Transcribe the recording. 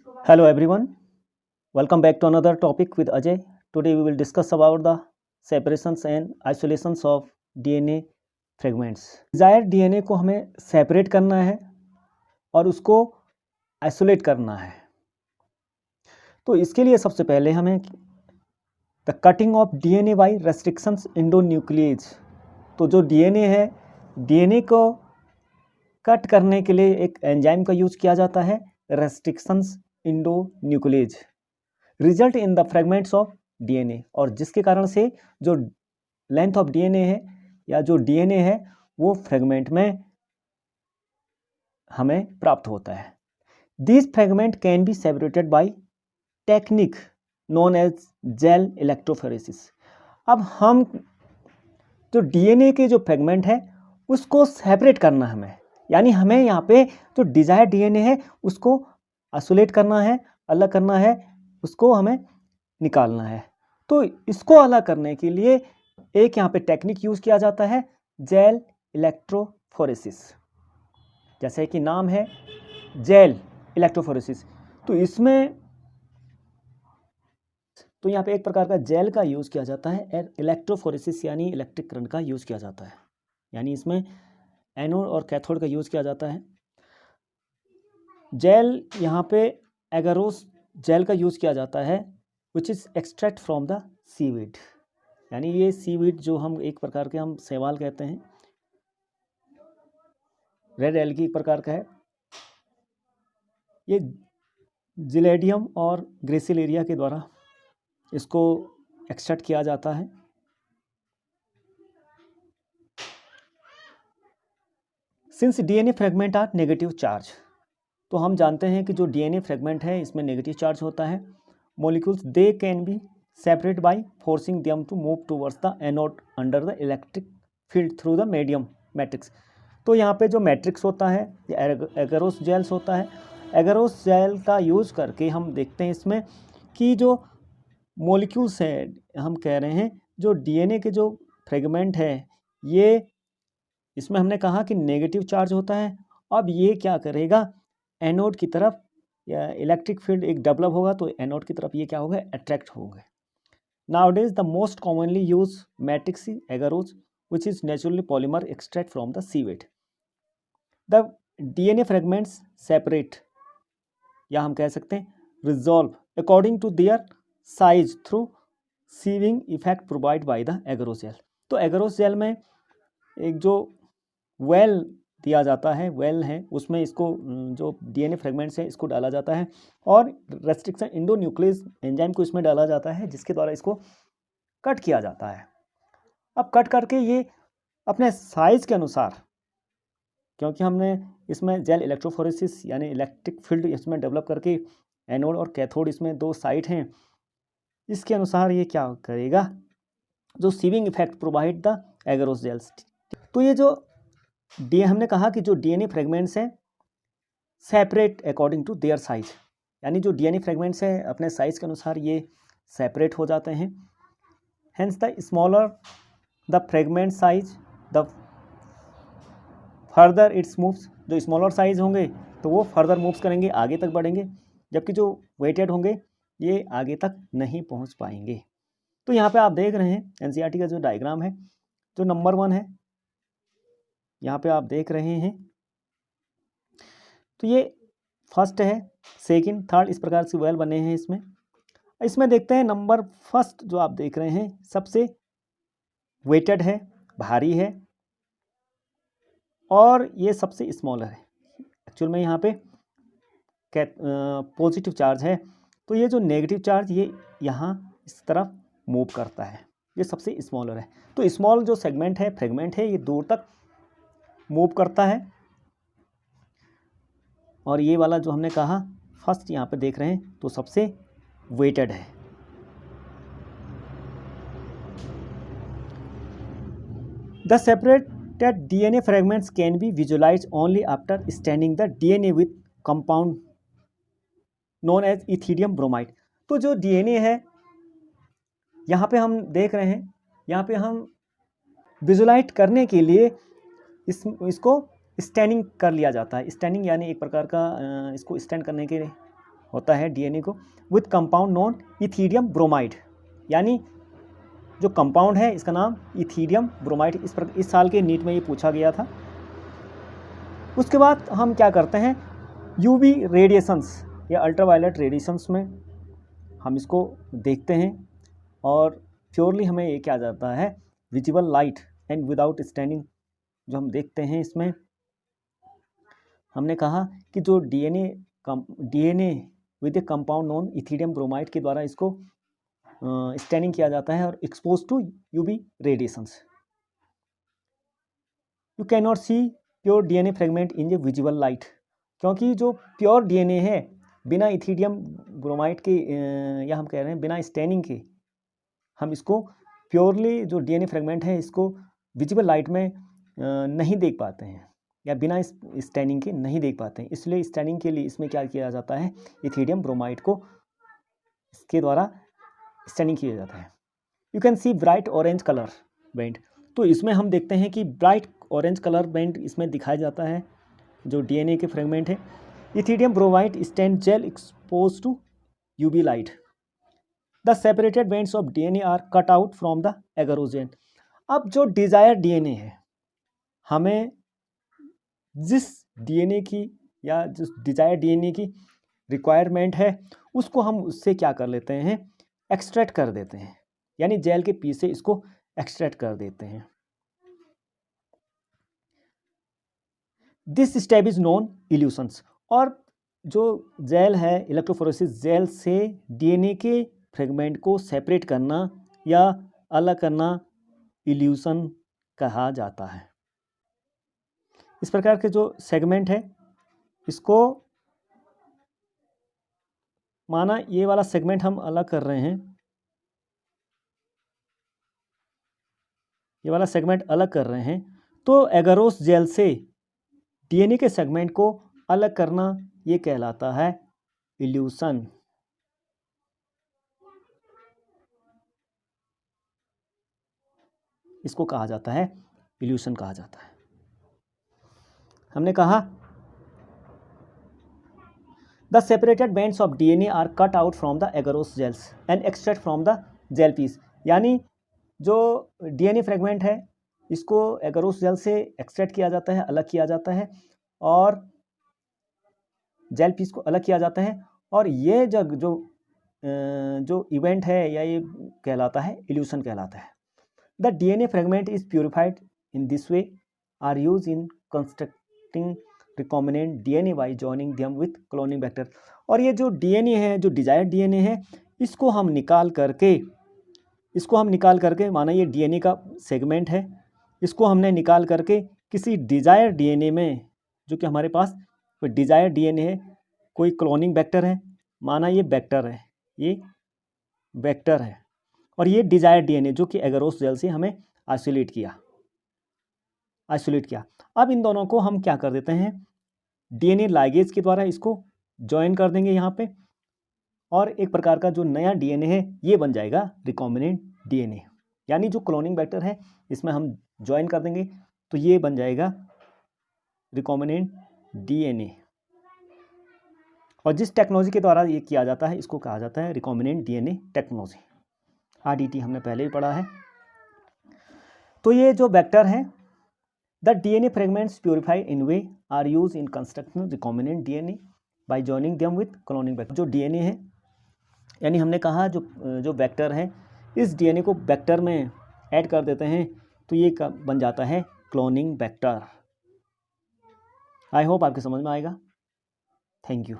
Hello everyone, welcome back to another topic with Ajay. Today we will discuss about the separations and isolations of DNA fragments. Desired DNA को हमें separate करना है और उसको isolate करना है. तो इसके लिए सबसे पहले हमें the cutting of DNA by restrictions endonuclease. तो जो DNA है, DNA को कट करने के लिए एक एंजाइम का यूज किया जाता है, restrictions endonuclease. Result in the fragments of DNA, और जिसके कारण से जो लेंथ ऑफ डीएनए है या जो डीएनए है वो फ्रेगमेंट में हमें प्राप्त होता है. This fragment can be separated by technique known as gel electrophoresis. अब हम जो डीएनए के जो फ्रेगमेंट है उसको सेपरेट करना हमें, यानी हमें यहाँ पे जो डिजायर्ड डीएनए है उसको आइसोलेट करना है, अलग करना है, उसको हमें निकालना है. तो इसको अलग करने के लिए एक यहाँ पे टेक्निक यूज किया जाता है, जेल इलेक्ट्रोफोरेसिस. जैसे कि नाम है जेल इलेक्ट्रोफोरेसिस. तो इसमें तो यहाँ पे एक प्रकार का जेल का यूज किया जाता है, इलेक्ट्रोफोरेसिस यानी इलेक्ट्रिक करंट का यूज किया जाता है, यानी इसमें एनोड और कैथोड का यूज किया जाता है. जेल यहाँ पे एगारोस जेल का यूज़ किया जाता है, which is extract from the seaweed. यानी ये सीवीड जो हम एक प्रकार के हम शैवाल कहते हैं, रेड एल्गी एक प्रकार का है. ये जिलेडियम और ग्रेसिलेरिया के द्वारा इसको एक्सट्रैक्ट किया जाता है. Since DNA fragment are negative charge, तो हम जानते हैं कि जो डीएनए फ्रेगमेंट है इसमें नेगेटिव चार्ज होता है. Molecules they can be separate by forcing them to move towards the anode under the electric field through the medium matrix. तो यहाँ पे जो मैट्रिक्स होता है या एगारोस जेल्स होता है, एगारोस जेल का यूज़ करके हम देखते हैं इसमें कि जो मॉलिक्यूल्स हैं, हम कह रहे हैं जो डीएनए के जो फ्रेगमेंट है ये, इसमें हमने कहा कि नेगेटिव चार्ज होता है. अब ये क्या करेगा, एनोड की तरफ या इलेक्ट्रिक फील्ड एक डेवलप होगा तो एनोड की तरफ ये क्या होगा, अट्रैक्ट होंगे. Nowadays the most commonly use matrix agarose which is naturally polymer extract from the seaweed. The DNA fragments separate, या हम कह सकते हैं resolve according to their size through sieving effect provide by the agarose gel. तो agarose gel में एक जो well दिया जाता है, वेल है, उसमें इसको जो डीएनए फ्रेगमेंट्स है इसको डाला जाता है और रेस्ट्रिक्शन इंडोन्यूक्लियस एंजाइम को इसमें डाला जाता है, जिसके द्वारा इसको कट किया जाता है. अब कट करके ये अपने साइज के अनुसार, क्योंकि हमने इसमें जेल इलेक्ट्रोफोरेसिस यानी इलेक्ट्रिक फील्ड इसमें डेवलप करके एनोड और कैथोड इसमें दो साइड हैं, इसके अनुसार ये क्या करेगा, जो sieving effect provide the agarose gels. तो ये जो हमने कहा कि जो डीएनए फ्रेगमेंट्स हैं separate according to their size, यानी जो डीएनए फ्रेगमेंट्स हैं अपने साइज के अनुसार ये सेपरेट हो जाते हैं. Hence the smaller the fragment size the further it's moves. जो स्मॉलर साइज होंगे तो वो फर्दर मूव्स करेंगे, आगे तक बढ़ेंगे, जबकि जो वेटेड होंगे ये आगे तक नहीं पहुंच पाएंगे. तो यहाँ पे आप देख रहे हैं एनसीईआरटी का जो डायग्राम है, जो नंबर 1 है यहाँ पे आप देख रहे हैं, तो ये फर्स्ट है, सेकंड, थर्ड, इस प्रकार से वेल बने हैं. इसमें देखते हैं नंबर फर्स्ट जो आप देख रहे हैं सबसे वेटेड है, भारी है, और ये सबसे स्मॉलर है. एक्चुअल में यहाँ पे पॉजिटिव चार्ज है, तो ये जो नेगेटिव चार्ज ये यहाँ इस तरफ मूव करता है, ये सबसे स्मॉलर है. तो स्मॉल जो सेगमेंट है, फ्रेगमेंट है, ये दूर तक मूव करता है. और ये वाला जो हमने कहा फर्स्ट यहाँ पे देख रहे हैं तो सबसे वेटेड है. The separated DNA fragments can be visualise only after staining the DNA with compound known as ethidium bromide. तो जो डीएनए है यहाँ पे हम देख रहे हैं, यहाँ पे हम विजुलाइज करने के लिए इसको स्टैनिंग कर लिया जाता है. स्टैनिंग यानी एक प्रकार का इसको स्टैंड करने के होता है डीएनए को with compound known ethidium bromide, यानी जो कंपाउंड है इसका नाम इथीडियम ब्रोमाइड। इस साल के नीट में ये पूछा गया था। उसके बाद हम क्या करते हैं, यूवी रेडिएशंस या अल्ट्रावायलेट रेडिएशंस में हम इसको देखते हैं और प्योरली हमें ये क्या जाता है, visible light and without staining जो हम देखते हैं इसमें हमने कहा कि जो DNA with a compound known ethidium bromide के द्वारा इसको स्टैनिंग किया जाता है और expose to UV radiations. You can not see pure DNA fragment in a visible light, क्योंकि जो प्योर डीएनए है बिना इथीडियम ब्रोमाइड के या हम कह रहे हैं बिना स्टैनिंग के हम इसको प्योरली जो डीएनए फ्रेगमेंट है इसको विजिबल लाइट में नहीं देख पाते हैं या बिना स्टैनिंग के नहीं देख पाते हैं। इसलिए स्टैनिंग के लिए इसमें क्या किया जाता है, इथीडियम ब्रोमाइड को इसके द्वारा स्टैनिंग किया जाता है। You can see bright orange colour band, तो इसमें हम देखते हैं कि ब्राइट ऑरेंज कलर बैंड इसमें दिखाया जाता है जो डीएनए के फ्रेगमेंट है। Ethidium bromide stained gel expose to UV light, the separated bands of DNA are cut out from the agarose. अब जो डिजायर डीएनए है, हमें जिस डीएनए की या जिस डिजायर डीएनए की रिक्वायरमेंट है उसको हम उससे क्या कर लेते हैं, एक्सट्रैक्ट कर देते हैं, यानी जेल के पीस से इसको एक्सट्रैक्ट कर देते हैं। This step is non illusions, और जो जेल है इलेक्ट्रोफोरेसिस जेल से डीएनए के फ्रेगमेंट को सेपरेट करना या अलग करना इल्यूशन कहा जाता है। इस प्रकार के जो सेगमेंट है इसको माना ये वाला सेगमेंट हम अलग कर रहे हैं, ये वाला सेगमेंट अलग कर रहे हैं, तो एगरोस जेल से डीएनए के सेगमेंट को अलग करना ये कहलाता है इल्यूशन। इसको कहा जाता है इल्यूशन कहा जाता है। हमने कहा the separated bands of DNA are cut out from the agarose gels and extract from the gel piece, यानी जो डीएनए फ्रेगमेंट है इसको एगरोस जेल से एक्सट्रैक्ट किया जाता है, अलग किया जाता है और जेल पीस को अलग किया जाता है, और ये जो इवेंट है या ये कहलाता है इल्यूशन कहलाता है। The DNA fragment is purified in this way are use in constructing recombinant DNA by joining them with cloning vector. और ये जो डीएनए है, जो डिजायर्ड डीएनए है, इसको हम निकाल करके माना ये डीएनए का सेगमेंट है, इसको हमने निकाल करके किसी डिजायर डीएनए में, जो कि हमारे पास कोई डिजायर डीएनए है, कोई क्लोनिंग वेक्टर है, माना ये वेक्टर है, ये वेक्टर है, और ये डिजायर डीएनए जो कि एगरोस जेल से हमें आइसोलेट किया। अब इन दोनों को हम क्या कर देते हैं, डीएनए लाइगेज के द्वारा इसको ज्वाइन कर देंगे यहाँ पे, और एक प्रकार का जो नया डीएनए है ये बन जाएगा रिकॉम्बिनेंट डीएनए, यानी जो क्लोनिंग वेक्टर है इसमें हम ज्वाइन कर देंगे तो ये बन जाएगा रिकॉम्बिनेंट डीएनए। और जिस टेक्नोलॉजी के द्वारा ये किया जाता है इसको कहा जाता है रिकॉम्बिनेंट डीएनए टेक्नोलॉजी, आरडीटी हमने पहले भी पढ़ा है। तो ये जो वेक्टर है, the DNA fragments purified in way are use in construction recombinant DNA by joining them with cloning vector. जो डीएनए है, यानी हमने कहा जो वेक्टर है, इस डीएनए को वेक्टर में ऐड कर देते हैं तो ये बन जाता है क्लोनिंग वेक्टर। आई होप आपके समझ में आएगा। Thank you.